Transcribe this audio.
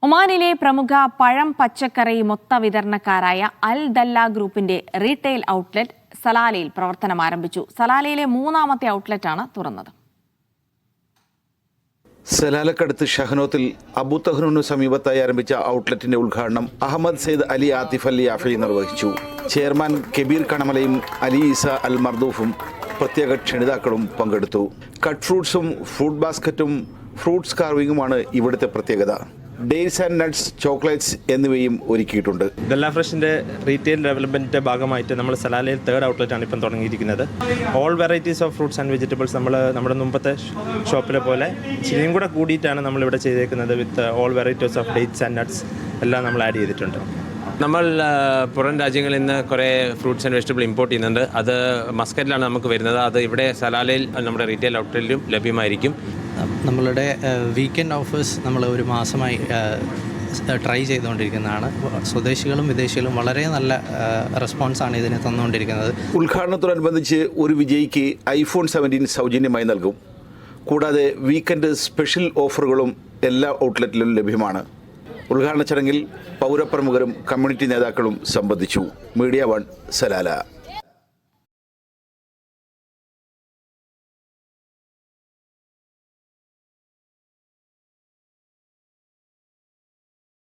ഒമാനിലെ പ്രമുഖ പഴം പച്ചക്കറി മൊത്ത വിതരണക്കാരായ അൽ ദല്ല ഗ്രൂപ്പിന്റെ റീറ്റെയിൽ ഔട്ട്ലെറ്റ് സലാലയിൽ പ്രവർത്തനം ആരംഭിച്ചു. സലാലയിലെ മൂന്നാമത്തെ ഔട്ട്ലെറ്റാണ് തുറന്നത്. സലാലക്കടുത്ത് ഷഹനോത്തിൽ അബു തഹ്നൂനു സമീപത്തായി ആരംഭിച്ച ഔട്ട്ലെറ്റിന്റെ ഉദ്ഘാടനം അഹമ്മദ് സെയ്ദ് അലി ആതിഫ് അൽ യാഫി നിർവഹിച്ചു. ചെയർമാൻ കബീർ കണമലയും അലി ഈസ അൽ മർദൂഫും പ്രത്യേക ക്ഷണിതാക്കളും പങ്കെടുത്തു. കട്ട് ഫ്രൂട്ട്സും ഫ്രൂട്ട് ബാസ്ക്കറ്റും ഫ്രൂട്ട്സ് കാർവിംഗുമാണ് ഇവിടുത്തെ പ്രത്യേകത. ഡേറ്റ്സ് ആൻഡ് നട്ട്സ്, ചോക്ലേറ്റ്സ് എന്നിവയും ഒരുക്കിയിട്ടുണ്ട്. ദല്ല ഫ്രഷിൻ്റെ റീറ്റെയിൽ ഡെവലപ്മെൻറ്റിൻ്റെ ഭാഗമായിട്ട് നമ്മൾ സലാലയിൽ 3rd ഔട്ട്ലെറ്റാണ് ഇപ്പം തുടങ്ങിയിരിക്കുന്നത്. All varieties of fruits and vegetables നമ്മുടെ മുമ്പത്തെ ഷോപ്പിലെ പോലെ ഇച്ചിരിയും കൂടെ കൂടിയിട്ടാണ് നമ്മളിവിടെ ചെയ്തേക്കുന്നത്. With all varieties of dates and nuts എല്ലാം നമ്മൾ ആഡ് ചെയ്തിട്ടുണ്ട്. നമ്മൾ പുറം രാജ്യങ്ങളിൽ നിന്ന് കുറേ ഫ്രൂട്ട്സ് ആൻഡ് വെജിറ്റബിൾ ഇമ്പോർട്ട് ചെയ്യുന്നുണ്ട്. അത് മസ്കറ്റിലാണ് നമുക്ക് വരുന്നത്. അത് ഇവിടെ സലാലയിൽ നമ്മുടെ റീറ്റെയിൽ ഔട്ട്ലെറ്റിലും ലഭ്യമായിരിക്കും. നമ്മളുടെ വീക്കെൻഡ് ഓഫേഴ്സ് നമ്മൾ ഒരു മാസമായി ട്രൈ ചെയ്തുകൊണ്ടിരിക്കുന്നതാണ്. സ്വദേശികളും വിദേശികളും വളരെ നല്ല റെസ്പോൺസാണ് ഇതിന് തന്നുകൊണ്ടിരിക്കുന്നത്. ഉദ്ഘാടനത്തോടനുബന്ധിച്ച് ഒരു വിജയിക്ക് iPhone 17 സൗജന്യമായി നൽകും. കൂടാതെ വീക്കെൻഡ് സ്പെഷ്യൽ ഓഫറുകളും എല്ലാ ഔട്ട്ലെറ്റിലും ലഭ്യമാണ്. ഉദ്ഘാടന ചടങ്ങിൽ പൗരപ്രമുഖരും കമ്മ്യൂണിറ്റി നേതാക്കളും സംബന്ധിച്ചു. Media 1 Salalah.